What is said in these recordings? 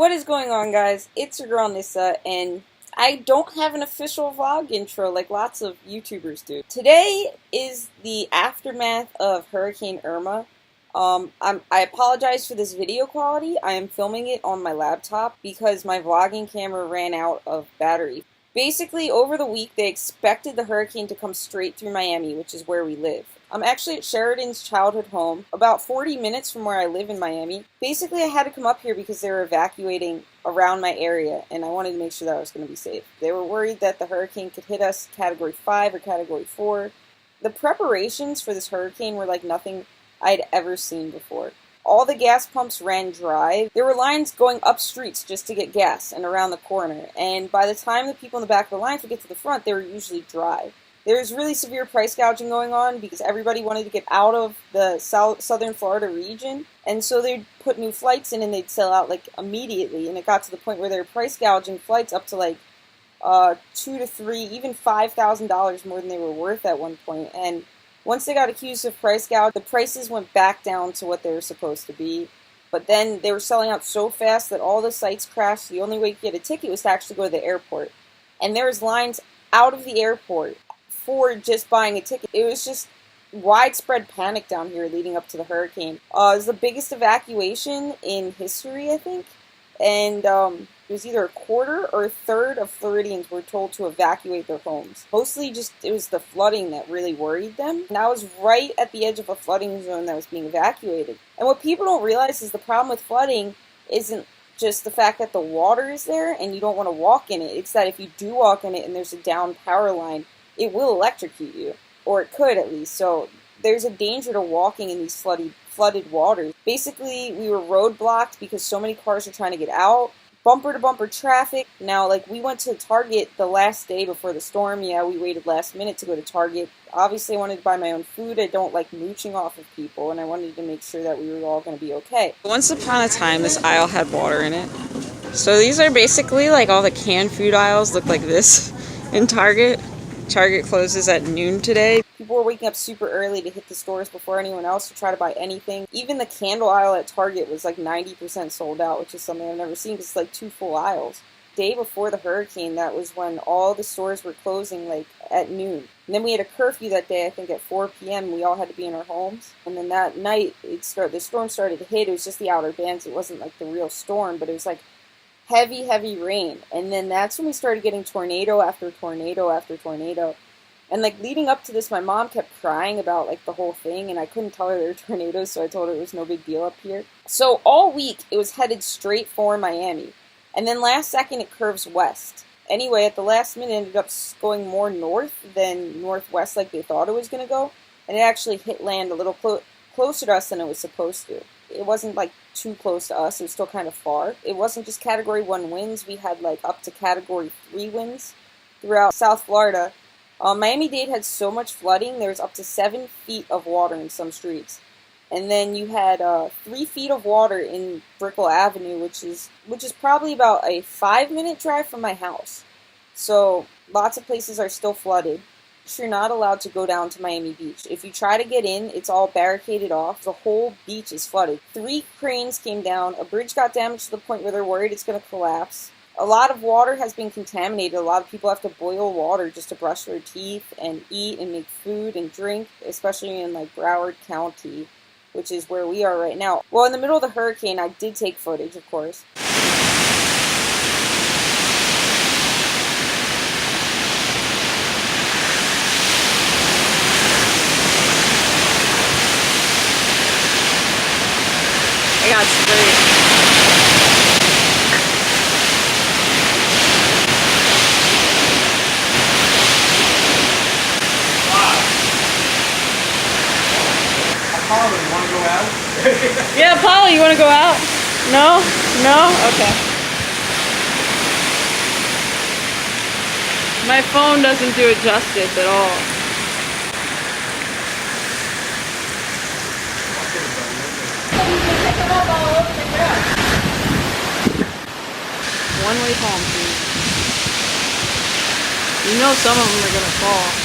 What is going on, guys? It's your girl Nissa, and I don't have an official vlog intro like lots of YouTubers do. Today is the aftermath of Hurricane Irma. I apologize for this video quality. I am filming it on my laptop because my vlogging camera ran out of battery. Basically, over the week, they expected the hurricane to come straight through Miami, which is where we live. I'm actually at Sheridan's childhood home, about 40 minutes from where I live in Miami. Basically, I had to come up here because they were evacuating around my area, and I wanted to make sure that I was going to be safe. They were worried that the hurricane could hit us Category 5 or Category 4. The preparations for this hurricane were like nothing I'd ever seen before. All the gas pumps ran dry. There were lines going up streets just to get gas and around the corner, and by the time the people in the back of the line would get to the front, they were usually dry. There was really severe price gouging going on because everybody wanted to get out of the southern Florida region, and so they'd put new flights in and they'd sell out like immediately, and it got to the point where they were price gouging flights up to like $2,000 to $3,000, even $5,000 more than they were worth at one point. And once they got accused of price gouge, the prices went back down to what they were supposed to be. But then they were selling out so fast that all the sites crashed. The only way you could get a ticket was to actually go to the airport. And there was lines out of the airport for just buying a ticket. It was just widespread panic down here leading up to the hurricane. It was the biggest evacuation in history, I think. And it was either a quarter or a third of Floridians were told to evacuate their homes. Mostly just, it was the flooding that really worried them. And I was right at the edge of a flooding zone that was being evacuated. And what people don't realize is the problem with flooding isn't just the fact that the water is there and you don't want to walk in it. It's that if you do walk in it and there's a down power line, it will electrocute you. Or it could, at least. So there's a danger to walking in these flooded waters. Basically, we were roadblocked because so many cars are trying to get out. Bumper to bumper traffic. Now, like, we went to Target the last day before the storm. Yeah, we waited last minute to go to Target. Obviously, I wanted to buy my own food. I don't like mooching off of people, and I wanted to make sure that we were all going to be okay. Once upon a time, this aisle had water in it. So these are basically like all the canned food aisles look like this in Target. Target closes at noon today. People were waking up super early to hit the stores before anyone else to try to buy anything. Even the candle aisle at Target was like 90% sold out, which is something I've never seen because it's like 2 full aisles. Day before the hurricane, that was when all the stores were closing like at noon. And then we had a curfew that day, I think at 4 p.m. We all had to be in our homes. And then that night, the storm started to hit. It was just the outer bands. It wasn't like the real storm, but it was like heavy rain. And then that's when we started getting tornado after tornado after tornado. And like leading up to this, my mom kept crying about like the whole thing, and I couldn't tell her there were tornadoes, so I told her it was no big deal up here. So all week it was headed straight for Miami, and then last second it curves west. Anyway, at the last minute it ended up going more north than northwest like they thought it was going to go, and it actually hit land a little closer to us than it was supposed to. It wasn't like too close to us, it was still kind of far. It wasn't just Category 1 winds, we had like up to Category 3 winds throughout South Florida. Miami-Dade had so much flooding, there was up to 7 feet of water in some streets. And then you had 3 feet of water in Brickell Avenue, which is probably about a 5-minute drive from my house. So lots of places are still flooded. You're not allowed to go down to Miami Beach. If you try to get in, it's all barricaded off. The whole beach is flooded. 3 cranes came down. A bridge got damaged to the point where they're worried it's going to collapse. A lot of water has been contaminated. A lot of people have to boil water just to brush their teeth and eat and make food and drink, especially in like Broward County, which is where we are right now. Well, in the middle of the hurricane, I did take footage, of course. I got sprayed. Apollo, you want to go out? Yeah, Apollo, you want to go out? No? No? Okay. My phone doesn't do it justice at all. One way home, please. You know some of them are going to fall.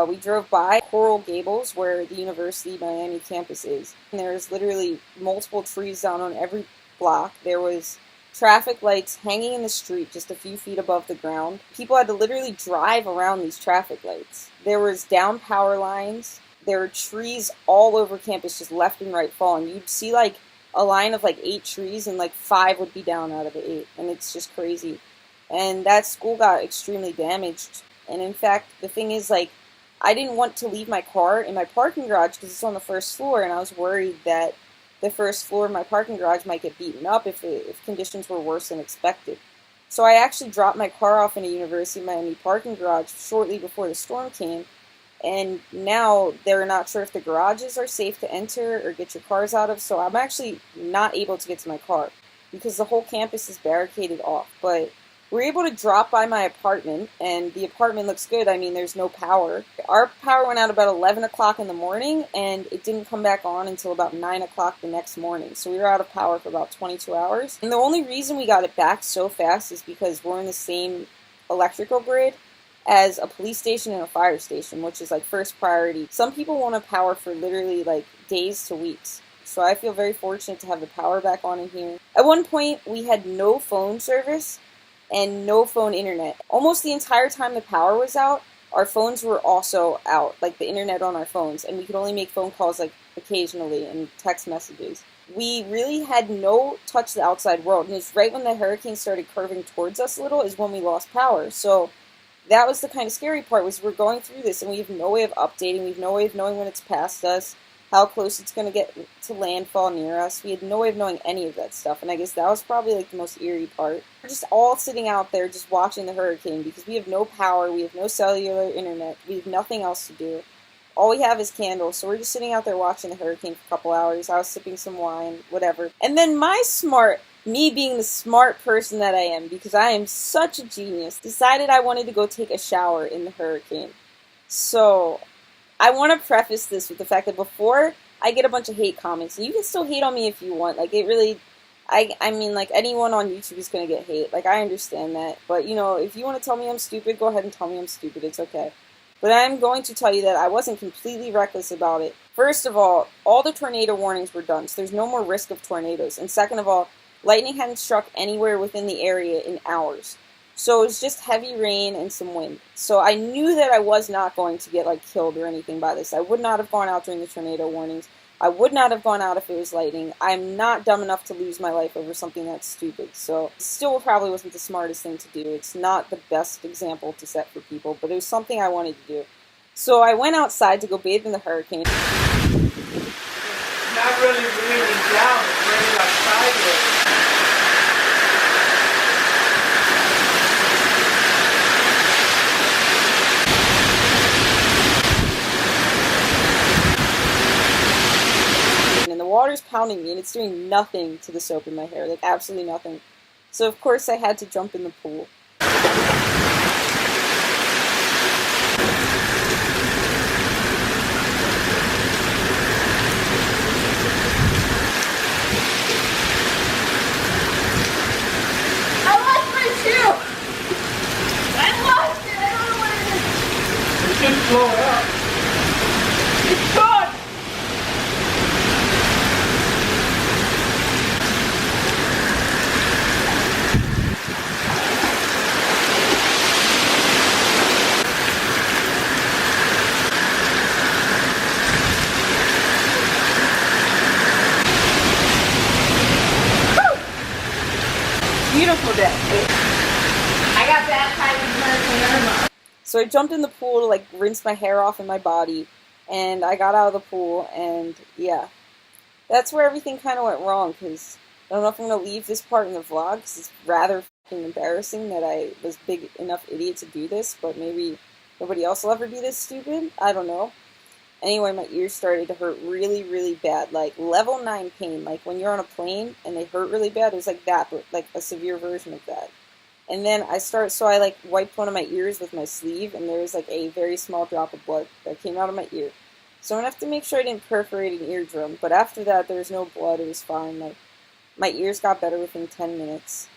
We drove by Coral Gables, where the University of Miami campus is. And there's literally multiple trees down on every block. There was traffic lights hanging in the street just a few feet above the ground. People had to literally drive around these traffic lights. There was down power lines. There were trees all over campus, just left and right falling. You'd see like a line of like 8 trees, and like 5 would be down out of the 8, and it's just crazy. And that school got extremely damaged. And in fact, the thing is, like, I didn't want to leave my car in my parking garage because it's on the first floor, and I was worried that the first floor of my parking garage might get beaten up if conditions were worse than expected. So I actually dropped my car off in a University of Miami parking garage shortly before the storm came, and now they're not sure if the garages are safe to enter or get your cars out of, so I'm actually not able to get to my car because the whole campus is barricaded off. But we're able to drop by my apartment, and the apartment looks good. I mean, there's no power. Our power went out about 11 o'clock in the morning, and it didn't come back on until about 9 o'clock the next morning. So we were out of power for about 22 hours. And the only reason we got it back so fast is because we're in the same electrical grid as a police station and a fire station, which is like first priority. Some people won't have power for literally like days to weeks. So I feel very fortunate to have the power back on in here. At one point, we had no phone service and no phone internet. Almost the entire time the power was out, our phones were also out, like the internet on our phones, and we could only make phone calls like occasionally and text messages. We really had no touch to the outside world, and it was right when the hurricane started curving towards us a little is when we lost power. So that was the kind of scary part, was we're going through this and we have no way of updating, we have no way of knowing when it's past us, how close it's going to get to landfall near us. We had no way of knowing any of that stuff, and I guess that was probably like the most eerie part. We're just all sitting out there just watching the hurricane because we have no power, we have no cellular internet, we have nothing else to do. All we have is candles, so we're just sitting out there watching the hurricane for a couple hours. I was sipping some wine, whatever. And then me being the smart person that I am, because I am such a genius, decided I wanted to go take a shower in the hurricane. So I want to preface this with the fact that before I get a bunch of hate comments, and you can still hate on me if you want, like it really, I mean, like anyone on YouTube is going to get hate, like I understand that, but you know, if you want to tell me I'm stupid, go ahead and tell me I'm stupid, it's okay. But I'm going to tell you that I wasn't completely reckless about it. First of all the tornado warnings were done, so there's no more risk of tornadoes, and second of all, lightning hadn't struck anywhere within the area in hours. So it was just heavy rain and some wind. So I knew that I was not going to get like killed or anything by this. I would not have gone out during the tornado warnings. I would not have gone out if it was lightning. I'm not dumb enough to lose my life over something that's stupid. So it still probably wasn't the smartest thing to do. It's not the best example to set for people, but it was something I wanted to do. So I went outside to go bathe in the hurricane. It's not really raining down, it's raining like sideways. And the water's pounding me, and it's doing nothing to the soap in my hair, like absolutely nothing. So of course I had to jump in the pool. Blow it up. It's gone! Beautiful day. I got baptized in Hurricane Irma. So I jumped in the pool to like rinse my hair off and my body, and I got out of the pool, and yeah, that's where everything kind of went wrong, because I don't know if I'm going to leave this part in the vlog, because it's rather fucking embarrassing that I was big enough idiot to do this, but maybe nobody else will ever be this stupid, I don't know. Anyway, my ears started to hurt really, really bad, like level 9 pain, like when you're on a plane and they hurt really bad, it was like that, but like a severe version of that. And then I like wiped one of my ears with my sleeve, and there was like a very small drop of blood that came out of my ear. So I'm gonna have to make sure I didn't perforate an eardrum, but after that there was no blood, it was fine. Like my ears got better within 10 minutes,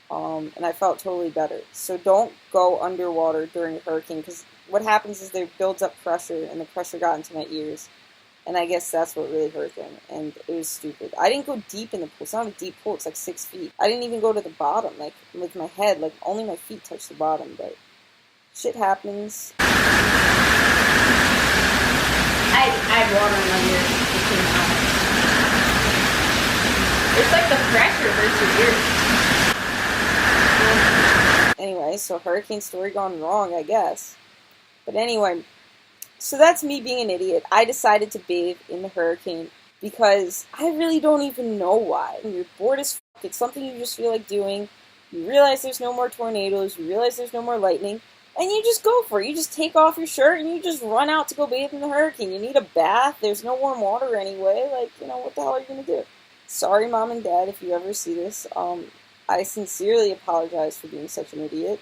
and I felt totally better. So don't go underwater during a hurricane, because what happens is there builds up pressure, and the pressure got into my ears. And I guess that's what really hurt them, and it was stupid. I didn't go deep in the pool. It's not a deep pool. It's like 6 feet. I didn't even go to the bottom, like with my head. Like only my feet touched the bottom, but shit happens. I had water in my ears. It came out. It's like the pressure versus your ears. Anyway, so hurricane story gone wrong, I guess. But anyway, so that's me being an idiot. I decided to bathe in the hurricane because I really don't even know why. You're bored as fuck. It's something you just feel like doing. You realize there's no more tornadoes. You realize there's no more lightning. And you just go for it. You just take off your shirt and you just run out to go bathe in the hurricane. You need a bath. There's no warm water anyway. Like, what the hell are you going to do? Sorry, Mom and Dad, if you ever see this. I sincerely apologize for being such an idiot.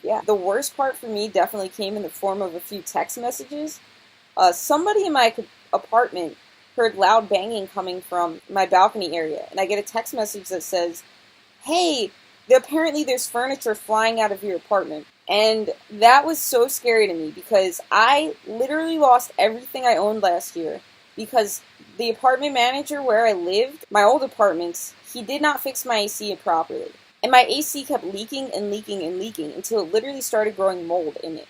Yeah, the worst part for me definitely came in the form of a few text messages. Somebody in my apartment heard loud banging coming from my balcony area. And I get a text message that says, hey, apparently there's furniture flying out of your apartment. And that was so scary to me because I literally lost everything I owned last year because the apartment manager where I lived, my old apartments, he did not fix my AC properly. And my AC kept leaking and leaking and leaking until it literally started growing mold in it.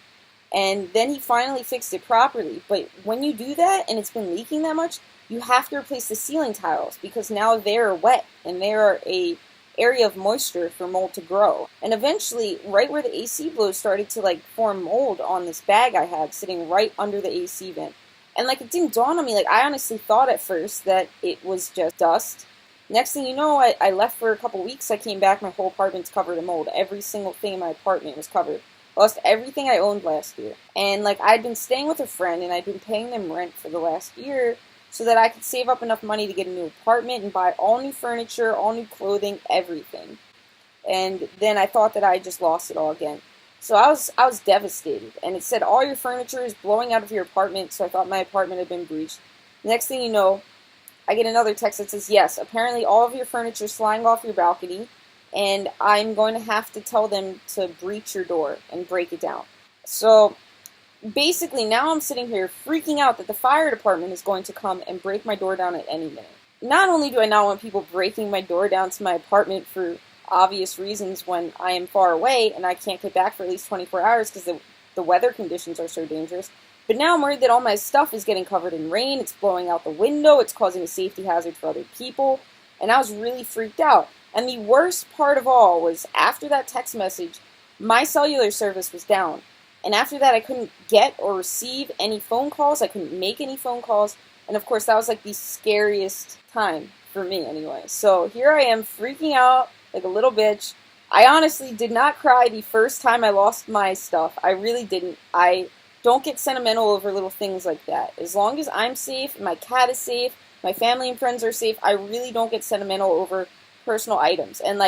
And then he finally fixed it properly. But when you do that and it's been leaking that much, you have to replace the ceiling tiles because now they're wet and they're a area of moisture for mold to grow. And eventually, right where the AC blows started to form mold on this bag I had sitting right under the AC vent. And it didn't dawn on me, I honestly thought at first that it was just dust. Next thing you know, I left for a couple weeks, I came back, my whole apartment's covered in mold. Every single thing in my apartment was covered. I lost everything I owned last year. And I'd been staying with a friend and I'd been paying them rent for the last year so that I could save up enough money to get a new apartment and buy all new furniture, all new clothing, everything. And then I thought that I just lost it all again. So I was devastated. And it said all your furniture is blowing out of your apartment, so I thought my apartment had been breached. Next thing you know, I get another text that says, yes, apparently all of your furniture is flying off your balcony, and I'm going to have to tell them to breach your door and break it down. So basically, now I'm sitting here freaking out that the fire department is going to come and break my door down at any minute. Not only do I not want people breaking my door down to my apartment for obvious reasons when I am far away and I can't get back for at least 24 hours because the weather conditions are so dangerous, but now I'm worried that all my stuff is getting covered in rain, it's blowing out the window, it's causing a safety hazard for other people, and I was really freaked out. And the worst part of all was after that text message, my cellular service was down. And after that, I couldn't get or receive any phone calls. I couldn't make any phone calls. And of course, that was the scariest time for me anyway. So here I am freaking out like a little bitch. I honestly did not cry the first time I lost my stuff. I really didn't. I don't get sentimental over little things like that. As long as I'm safe, my cat is safe, my family and friends are safe, I really don't get sentimental over personal items. And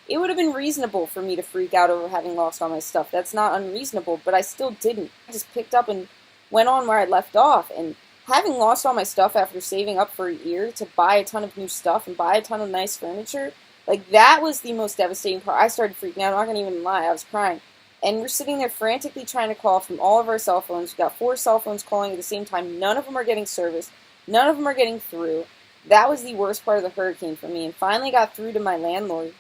it would have been reasonable for me to freak out over having lost all my stuff. That's not unreasonable, but I still didn't. I just picked up and went on where I left off. And having lost all my stuff after saving up for a year to buy a ton of new stuff and buy a ton of nice furniture, that was the most devastating part. I started freaking out. I'm not going to even lie. I was crying. And we're sitting there frantically trying to call from all of our cell phones. We've got 4 cell phones calling at the same time. None of them are getting service. None of them are getting through. That was the worst part of the hurricane for me. And finally got through to my landlord.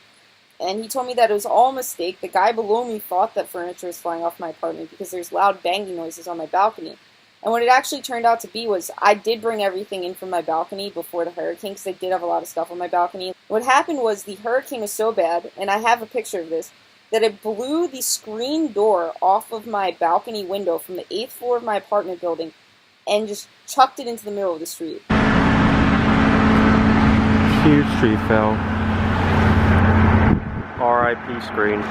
And he told me that it was all a mistake. The guy below me thought that furniture was flying off my apartment because there's loud banging noises on my balcony. And what it actually turned out to be was I did bring everything in from my balcony before the hurricane because I did have a lot of stuff on my balcony. What happened was the hurricane was so bad, and I have a picture of this, that it blew the screen door off of my balcony window from the 8th floor of my apartment building and just chucked it into the middle of the street. Huge tree fell. RIP screen.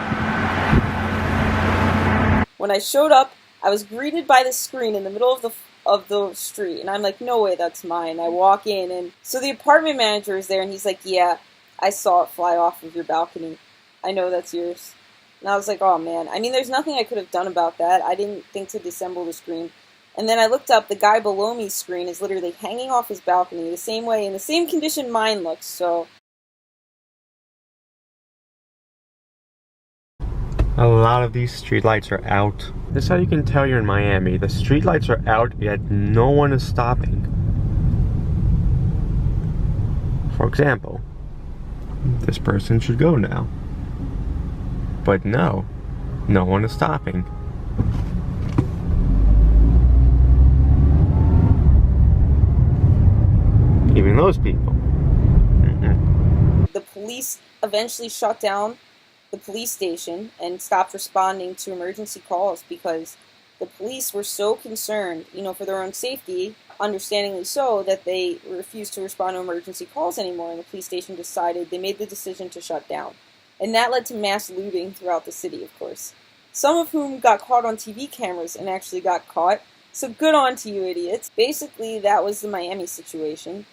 When I showed up, I was greeted by this screen in the middle of the street, and I'm like, no way, that's mine. I walk in, and so the apartment manager is there, and he's like, yeah, I saw it fly off of your balcony. I know that's yours. And I was like, oh man. I mean, there's nothing I could have done about that. I didn't think to disassemble the screen. And then I looked up, the guy below me's screen is literally hanging off his balcony the same way, in the same condition mine looks, so A lot of these streetlights are out. That's how you can tell you're in Miami. The streetlights are out, yet no one is stopping. For example, this person should go now. But no one is stopping. Even those people. The police eventually shut down the police station and stopped responding to emergency calls because the police were so concerned, for their own safety, understandingly so, that they refused to respond to emergency calls anymore, and the police station they made the decision to shut down. And that led to mass looting throughout the city, of course. Some of whom got caught on TV cameras and actually got caught, so good on to you idiots. Basically, that was the Miami situation.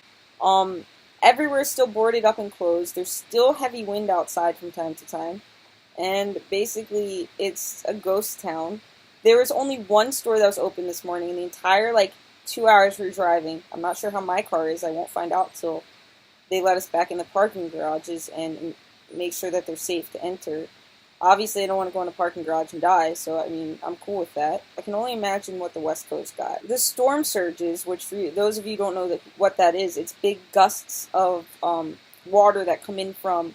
Everywhere's still boarded up and closed. There's still heavy wind outside from time to time. And basically, it's a ghost town. There was only one store that was open this morning in the entire, 2 hours we were driving. I'm not sure how my car is. I won't find out till they let us back in the parking garages and make sure that they're safe to enter. Obviously, I don't want to go in a parking garage and die, so, I'm cool with that. I can only imagine what the West Coast got. The storm surges, which for those of you who don't know what that is, it's big gusts of water that come in from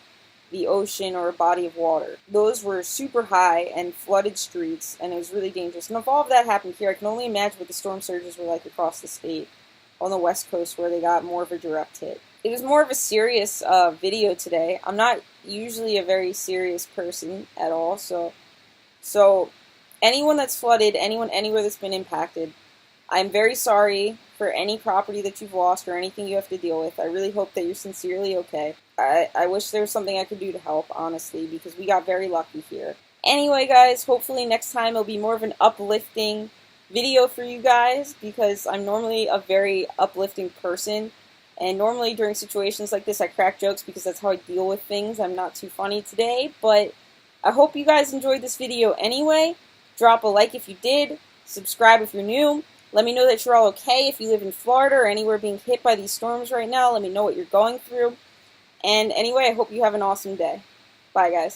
the ocean or a body of water. Those were super high and flooded streets, and it was really dangerous. And if all of that happened here, I can only imagine what the storm surges were like across the state on the West Coast where they got more of a direct hit. It was more of a serious video today. I'm not usually a very serious person at all, so anyone that's flooded, anyone anywhere that's been impacted, I'm very sorry for any property that you've lost or anything you have to deal with. I really hope that you're sincerely okay. I wish there was something I could do to help, honestly, because we got very lucky here. Anyway, guys, hopefully next time it'll be more of an uplifting video for you guys, because I'm normally a very uplifting person. And normally during situations like this, I crack jokes because that's how I deal with things. I'm not too funny today, but I hope you guys enjoyed this video anyway. Drop a like if you did. Subscribe if you're new. Let me know that you're all okay if you live in Florida or anywhere being hit by these storms right now. Let me know what you're going through. And anyway, I hope you have an awesome day. Bye, guys.